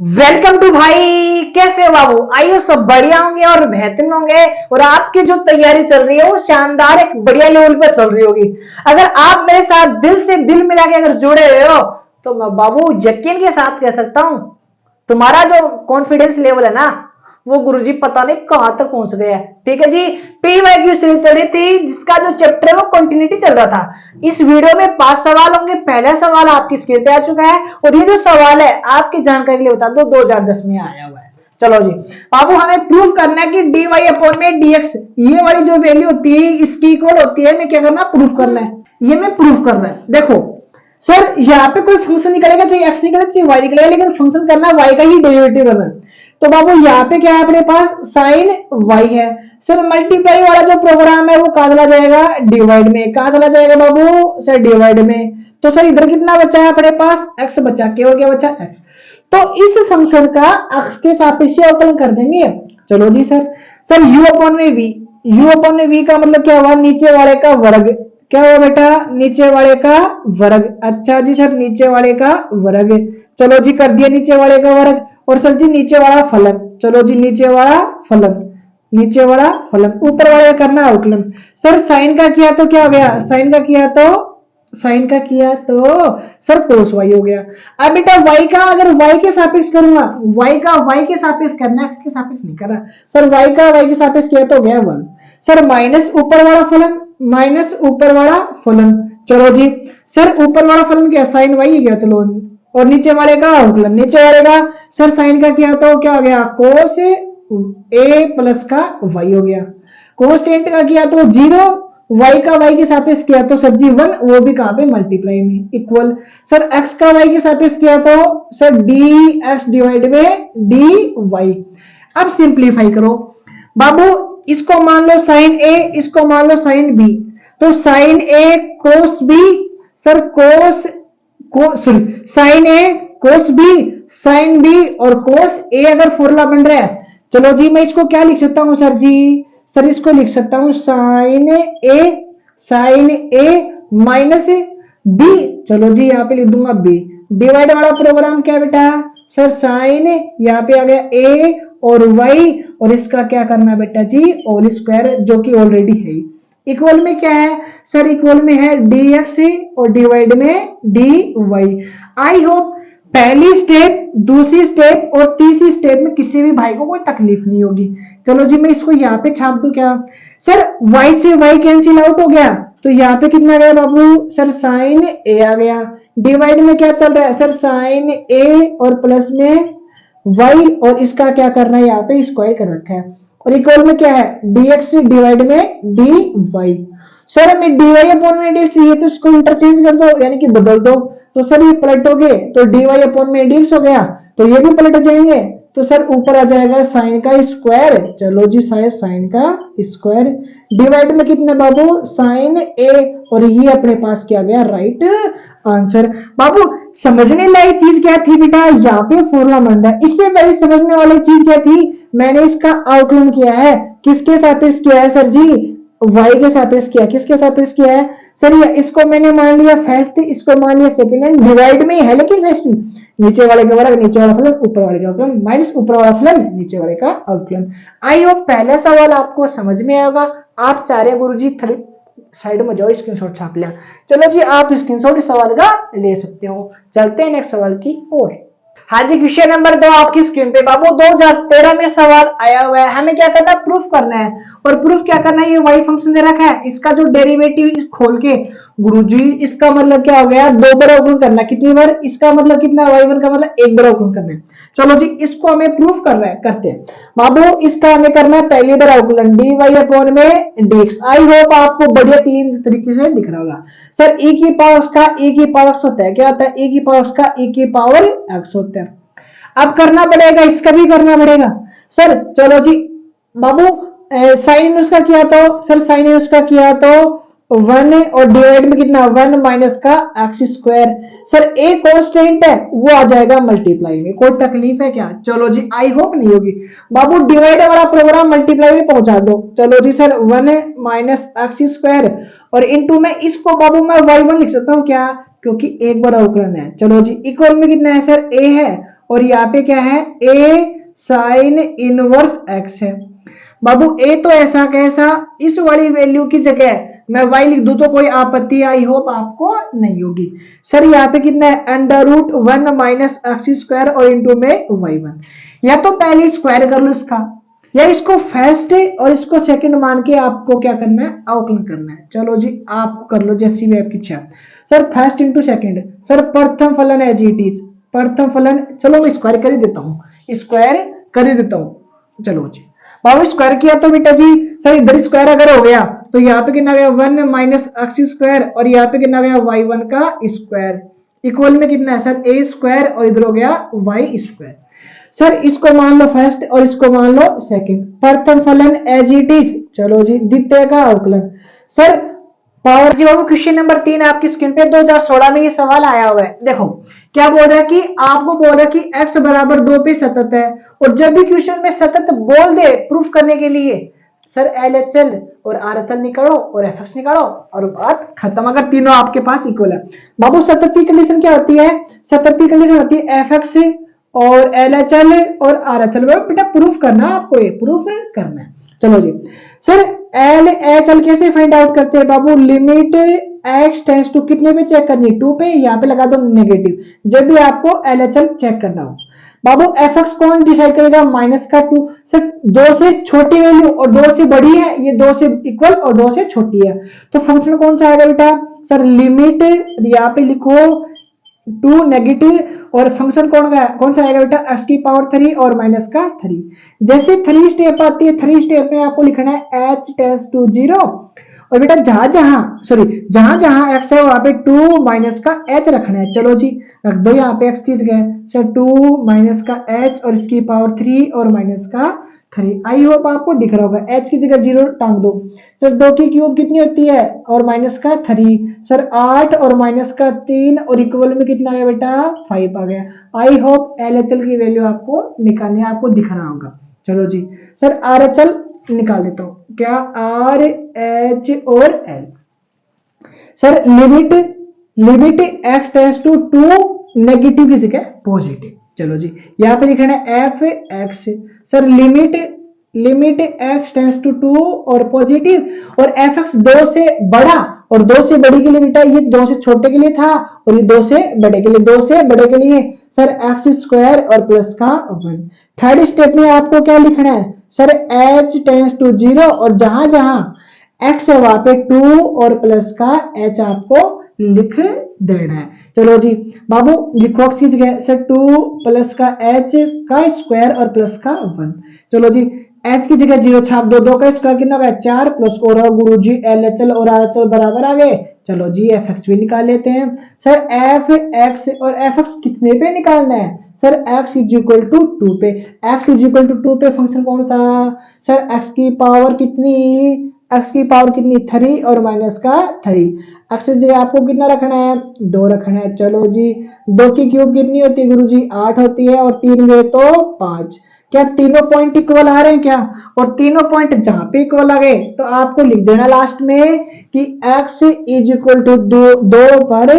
Welcome to भाई। कैसे हो बाबू? आइयो सब बढ़िया होंगे और बेहतरीन होंगे और आपकी जो तैयारी चल रही है वो शानदार एक बढ़िया लेवल पर चल रही होगी। अगर आप मेरे साथ दिल से दिल मिला के अगर जुड़े हुए हो तो मैं बाबू यकीन के साथ कह सकता हूं तुम्हारा जो कॉन्फिडेंस लेवल है ना वो गुरुजी पता नहीं कहां तक पहुंच गया है। ठीक है जी। पीवाईक्यू सीरीज चल रही थी जिसका जो चैप्टर है वो कंटिन्यूटी चल रहा था। इस वीडियो में 5 सवाल होंगे। पहला सवाल आपकी स्क्रीन पे आ चुका है और ये जो सवाल है आपकी जानकारी के लिए बता दो 2010 में आया हुआ है। चलो जी बाबू, हमें प्रूव करना है कि डी वाई अपॉन में डीएक्स ये वाली जो वैल्यू होती है इसकी इक्वल होती है। मैं क्या करना प्रूफ करना है, ये मैं प्रूफ करना है। देखो सर यहाँ पे कोई फंक्शन निकलेगा, चाहे एक्स निकलेगा चाहे वाई निकलेगा, लेकिन फंक्शन करना वाई का ही डेरिवेटिव करना। तो बाबू यहाँ पे क्या है अपने पास साइन वाई है। सर मल्टीप्लाई वाला जो प्रोग्राम है वो कहां चला जाएगा? डिवाइड में। कहां चला जाएगा बाबू? सर डिवाइड में। तो सर इधर कितना बचा है अपने पास? एक्स बचा। केवल क्या बचा? एक्स। तो इस फंक्शन का एक्स के सापेक्ष अवकलन कर देंगे। चलो जी सर। सर यू अपॉन में वी, यू अपॉन में वी का मतलब क्या हुआ? नीचे वाले का वर्ग। क्या हुआ बेटा? नीचे वाले का वर्ग। अच्छा जी सर, नीचे वाले का वर्ग। चलो जी कर दिया नीचे वाले का वर्ग। और सर जी नीचे वाला फलन। चलो जी नीचे वाला फलन, नीचे वाला फलन। ऊपर वाले का करना अवकलन। सर साइन का किया तो क्या हो गया? साइन का किया तो सर कोस वाई हो गया। अब बेटा वाई का अगर वाई के सापेक्ष करूंगा, वाई का वाई के सापेक्ष करना, एक्स के सापेक्ष नहीं करना। सर वाई का वाई के सापेक्ष किया तो हो गया 1। सर माइनस ऊपर वाला फलन, माइनस ऊपर वाला फलन। चलो जी सर ऊपर वाला फलन क्या? साइन वाई गया। चलो और नीचे वाले का अवकलन। नीचे वाले का सर साइन का किया तो क्या हो गया? कोस ए प्लस का वाई हो गया। कोस्टेंट का किया तो 0, वाई का वाई के सापेक्ष किया तो सर जी 1, वो भी कहां पे? मल्टीप्लाई में। इक्वल सर एक्स का वाई के सापेक्ष किया तो सर डी एक्स डिवाइड में डी वाई। अब सिंप्लीफाई करो बाबू। इसको मान लो साइन ए, इसको मान लो साइन बी। तो sine A cos B, sir cos sorry sine A cos B, sine B और कोस ए अगर फॉर्मूला बन रहा है। चलो जी मैं इसको क्या लिख सकता हूं सर जी? सर इसको लिख सकता हूं साइन ए माइनस बी। चलो जी यहाँ पे लिख दूंगा बी। डिवाइड वाला प्रोग्राम क्या बेटा? सर साइन यहाँ पे आ गया ए और वाई और इसका क्या करना है बेटा जी? होल स्क्वायर, जो कि ऑलरेडी है। इक्वल में क्या है? सर इक्वल में है डी एक्स और डिवाइड में डी वाई। आई होप पहली स्टेप, दूसरी स्टेप और तीसरी स्टेप में किसी भी भाई को कोई तकलीफ नहीं होगी। चलो जी मैं इसको यहाँ पे छाप दूं क्या? सर y से y कैंसिल आउट हो गया तो यहाँ पे कितना गया बाबू? सर साइन ए आ गया। डिवाइड में क्या चल रहा है? सर साइन ए और प्लस में y और इसका क्या करना है? यहाँ पे स्क्वायर कर रखा है। और इक्वल में क्या है? dx डिवाइड में dy। सर हमें dy अपॉन में dx चाहिए तो इसको इंटरचेंज कर दो, यानी कि बदल दो। तो सर ये पलटोगे तो dy अपॉन में dx हो गया, तो ये भी पलट जाएंगे। तो सर ऊपर आ जाएगा साइन का स्क्वायर। चलो जी साइन का स्क्वायर डिवाइड में कितने बाबू? साइन ए और ये अपने पास क्या गया? Right answer. बाबू समझने लायक चीज क्या थी बेटा? यहाँ पे फॉर्मूला बन रहा है। इससे पहले समझने वाली चीज क्या थी? मैंने इसका आउटलाइन किया है। किसके सापेक्ष किया है सर जी? वाई के सापेक्ष किया। किसके सापेक्ष किया है सर? ये इसको मैंने मान लिया फर्स्ट, इसको मान लिया सेकंड एंड डिवाइड में है, लेकिन फर्स्ट नीचे वाले का वर्ग, नीचे वाला फलन, ऊपर वाले का अवकलन, माइनस ऊपर वाला फलन, नीचे वाले का अवकलन। आई होप पहला सवाल आपको समझ में आएगा। आप चाह रहे गुरुजी साइड में जाओ स्क्रीनशॉट छाप लिया। चलो जी आप स्क्रीनशॉट इस सवाल का ले सकते हो। चलते हैं नेक्स्ट सवाल की ओर। हाँ जी क्वेश्चन नंबर 2 आपकी स्क्रीन पे बाबू 2013 में सवाल आया हुआ है। हमें क्या करना है? प्रूफ करना है। और प्रूफ क्या करना है? ये वाई फंक्शन दे रखा है, इसका जो डेरिवेटिव खोल के गुरुजी इसका मतलब क्या हो गया? 2 बार अवकलन करना। कितनी बार? इसका मतलब कितना? y1 का मतलब 1 बार अवकलन करना है। चलो जी इसको हमें प्रूफ करना है, करते हैं बाबू। इसका हमें करना है पहली बार अवकलन dy अपॉन में dx। आई होप आपको बढ़िया क्लीन तरीके से दिख रहा होगा। सर e की पावर का e की पावर x होता है। क्या होता है? e की पावर का e की पावर x होता है। अब करना पड़ेगा, इसका भी करना पड़ेगा सर। चलो जी बाबू साइन उसका किया तो सर साइन उसका किया तो 1 और डिवाइड में कितना? 1 माइनस का x square. Sir a constant है वो आ जाएगा मल्टीप्लाई में। कोई तकलीफ है क्या? चलो जी आई होप नहीं होगी। बाबू डिवाइड वाला प्रोग्राम मल्टीप्लाई में पहुंचा दो। चलो जी सर 1 माइनस एक्स स्क्वायर और इनटू में इसको बाबू मैं y1 लिख सकता हूँ। क्या? क्योंकि एक बार अवकलन है। चलो जी इक्वल में कितना है सर? a है और यहाँ पे क्या है a साइन इनवर्स x है। बाबू a तो ऐसा कैसा, इस वाली वैल्यू की जगह मैं y लिख दूं तो कोई आपत्ति आई होप आपको नहीं होगी। सर यहाँ पे कितना है, under root 1 minus x square और इंटू में y1। या तो पहले स्क्वायर कर लो इसका, या इसको फर्स्ट और इसको सेकंड मान के आपको क्या करना है, अवकलन करना है। चलो जी आप कर लो जैसी भी आपकी इच्छा। Sir first into second, sir प्रथम फलन एज इट इज, प्रथम फलन, चलो मैं स्क्वायर कर ही देता हूँ, स्क्वायर कर ही देता हूँ। चलो जी बाबू स्क्वायर किया तो बेटा जी, सर इधर स्क्वायर अगर हो गया तो यहाँ पे कितना गया 1 माइनस एक्स स्क्वायर और यहाँ पे कितना गया y1 का स्क्वायर, इक्वल में कितना है सर a स्क्वायर और इधर हो गया y स्क्वायर। सर इसको मान लो फर्स्ट और इसको मान लो सेकंड, प्रथम फलन एज इट इज। चलो जी द्वितीय का अवकलन। सर पावर जी बाबू क्वेश्चन नंबर 3 आपकी स्क्रीन पे 2016 में ये सवाल आया हुआ है। देखो क्या बोल रहा है कि आपको बोल रहा है कि x बराबर 2 पे सतत है, और जब भी क्वेश्चन में सतत बोल दे प्रूफ करने के लिए सर LHL और RHL निकालो और FX निकालो और बात खत्म, अगर तीनों आपके पास इक्वल है। बाबू सतत की कंडीशन क्या होती है, सतत की कंडीशन होती है FX और LHL और RHL। बेटा प्रूफ करना, आपको ये प्रूफ करना है। चलो जी सर LHL कैसे फाइंड आउट करते हैं बाबू, लिमिट x टेंड्स टू कितने पे चेक करनी है, 2 पे, यहाँ पे लगा दो नेगेटिव जब भी आपको LHL चेक करना हो। बाबू fx कौन डिसाइड करेगा, माइनस का 2। सर 2 से छोटी वैल्यू और 2 से बड़ी है, ये 2 से इक्वल और 2 से छोटी है, तो फंक्शन कौन सा आएगा बेटा, सर लिमिट यहाँ पे लिखो 2 नेगेटिव और फंक्शन कौन सा आएगा बेटा, x की पावर 3 और माइनस का 3। जैसे 3 स्टेप आती है, 3 स्टेप में आपको लिखना है h टेंड्स टू 0 और बेटा जहां जहां x है वहां पे 2 माइनस का h रखना है। चलो जी रख दो यहाँ पे x की जगह सर 2 माइनस का h और इसकी पावर 3 और माइनस का 3। आई होप आपको दिख रहा होगा, h की जगह 0 टांग दो। सर 2 की क्यूब कितनी होती है और माइनस का 3, सर 8 और माइनस का 3 और इक्वल में कितना आया बेटा 5 आ गया। आई होप LHL की वैल्यू आपको निकालनी है, आपको दिख रहा होगा। चलो जी सर RHL निकाल देता हूं, क्या RH और L। Sir limit x tends to 2 negative की जगह पॉजिटिव। चलो जी यहाँ पे लिखना है fx। Sir limit x tends to 2 और पॉजिटिव और fx 2 से बड़ा और 2 से बड़ी के लिए बेटा ये 2 से छोटे के लिए था और ये 2 से बड़े के लिए, 2 से बड़े के लिए सर x स्क्वायर और प्लस का 1। थर्ड स्टेप में आपको क्या लिखना है, सर h टेंड्स टू 0 और जहां जहां x है वहां पे 2 और प्लस का h आपको लिख देना है। चलो जी बाबू लिखो x की जगह सर 2 प्लस का h का स्क्वायर और प्लस का 1। चलो जी h की जगह 0 छाप दो, 2 का स्क्वायर कितना होगा 4 प्लस और गुरुजी LHL और RHL बराबर आ गए। चलो जी fx भी निकाल लेते हैं। सर fx और fx कितने पे निकालना है, sir x is equal to 2 पे, x इज इक्वल टू 2 पे फंक्शन कौन सा, सर x की पावर कितनी 3 और माइनस का 3। x की जगह आपको कितना रखना है 2 रखना है। चलो जी 2 की क्यूब कितनी होती है गुरुजी 8 होती है और 3 गए तो 5। क्या तीनों पॉइंट इक्वल आ रहे हैं क्या, और तीनों पॉइंट जहां पे इक्वल आ गए तो आपको लिख देना लास्ट में कि x इज इक्वल टू 2 पर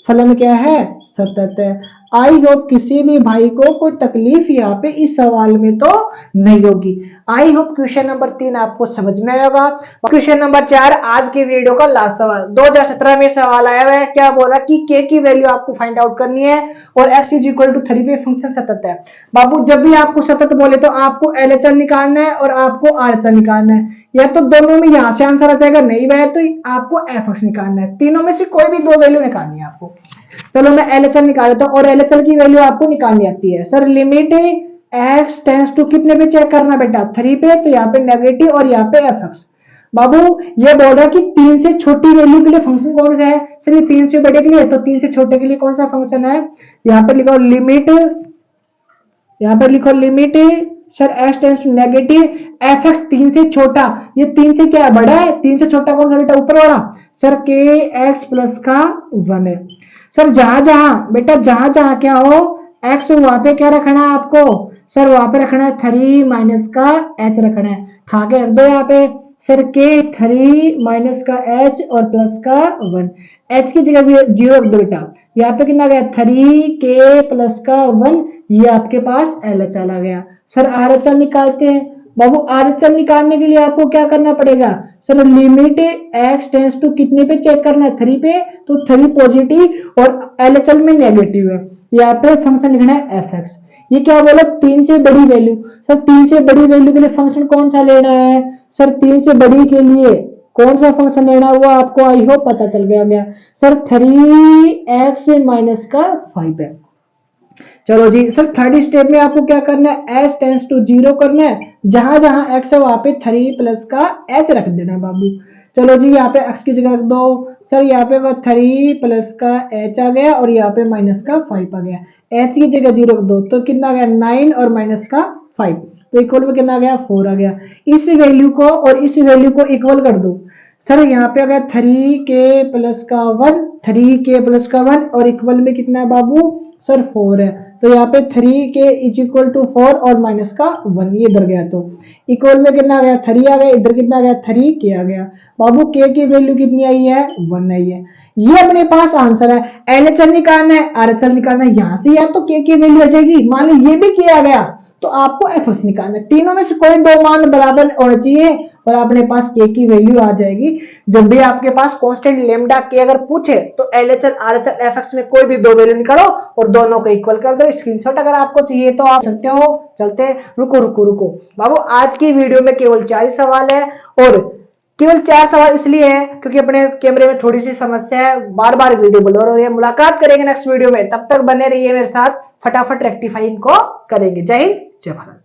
फलन क्या है सतत है। आई होप किसी भी भाई को कोई तकलीफ यहाँ पे इस सवाल में तो नहीं होगी। आई होप क्वेश्चन नंबर 3 आपको समझ में आएगा। क्वेश्चन नंबर 4 आज की वीडियो का लास्ट सवाल 2017 में सवाल आया हुआ है। क्या बोल रहा है कि k की वैल्यू आपको फाइंड आउट करनी है और x इज इक्वल टू 3 पे फंक्शन सतत है। बाबू जब भी आपको सतत बोले तो आपको LHL निकालना है और आपको RHL निकालना है, या तो दोनों में यहां से आंसर आ जाएगा, नहीं वह तो आपको fx निकालना है। तीनों में से कोई भी 2 वैल्यू निकालनी है आपको। चलो मैं LHL निकाल देता हूं और LHL की वैल्यू आपको निकालनी आती है। Sir limit x tends to कितने पे चेक करना बेटा 3 पे, तो यहाँ पे नेगेटिव और यहाँ पे fx। बाबू ये बोल रहा है कि 3 से छोटी वैल्यू के लिए फंक्शन कौन सा है, सर ये 3 से बड़े के लिए, तो 3 से छोटे के लिए कौन सा फंक्शन है, यहाँ पे लिखो लिमिट, यहाँ पे लिखो limit sir x tends to negative fx 3 से छोटा, ये 3 से क्या बड़ा है, 3 से छोटा कौन सा बेटा ऊपर वाला, सर kx प्लस का 1 है। सर जहां जहां क्या हो x वहां पे क्या रखना है आपको, सर वहां पे रखना है 3 माइनस का h रखना है, आगे रख दो यहाँ पे सर k 3 माइनस का h और प्लस का 1। h की जगह 0 रख दो बेटा, यहाँ पे कितना गया 3k प्लस का 1, ये आपके पास LHL आ गया। सर RHL निकालते हैं बाबू। RHL निकालने के लिए आपको क्या करना पड़ेगा sir, limit x tends to कितने पे चेक करना है 3 पे, तो 3 पॉजिटिव और LHL में नेगेटिव है। यहाँ पे फंक्शन लिखना है fx। ये क्या बोला 3 से बड़ी वैल्यू। सर 3 से बड़ी वैल्यू के लिए फंक्शन कौन सा लेना है सर, 3 से बड़ी के लिए कौन सा फंक्शन लेना हुआ आपको आई होप पता चल गया सर 3x माइनस का 5 है। चलो जी सर थर्ड स्टेप में आपको क्या करना है, s टेंस टू 0 करना है, जहां जहां x है वहां पे 3 प्लस का h रख देना बाबू। चलो जी यहाँ पे x की जगह रख दो सर, यहाँ पे 3 प्लस का h आ गया और यहाँ पे माइनस का 5 आ गया। h की जगह 0 रख दो तो कितना आ गया 9 और माइनस का 5, तो इक्वल में कितना आ गया 4 आ गया। इस वैल्यू को और इस वैल्यू को इक्वल कर दो सर, यहाँ पे आ गया 3k प्लस का 1, 3k प्लस का 1 और इक्वल में कितना है बाबू सर 4 है, तो यहाँ पे 3k इज इक्वल टू 4 और माइनस का 1, ये इधर गया तो इक्वल में कितना आ गया 3 आ गया, इधर कितना आ गया 3k आ गया बाबू। k की वैल्यू कितनी आई है 1 आई है। ये अपने पास आंसर है। LHL निकालना है, RHL निकालना है, यहाँ से या तो k की वैल्यू आ जाएगी, मान लो ये भी k आ गया तो आपको fx निकालना है। तीनों में से कोई दो मान बराबर होना चाहिए और अपने पास k की वैल्यू आ जाएगी। जब भी आपके पास कांस्टेंट लेमडा k अगर पूछे तो LHL RHL fx में कोई भी दो वैल्यू निकालो और दोनों को इक्वल कर दो। स्क्रीनशॉट अगर आपको चाहिए तो आप चलते हो, चलते रुको बाबू। आज की वीडियो में केवल 4 सवाल है और केवल 4 सवाल इसलिए है क्योंकि अपने कैमरे में थोड़ी सी समस्या है, बार बार वीडियो ब्लर हो रही है। मुलाकात करेंगे नेक्स्ट वीडियो में, तब तक बने रहिए मेरे साथ, फटाफट रेक्टिफाई इनको करेंगे। जय हिंद जय भारत।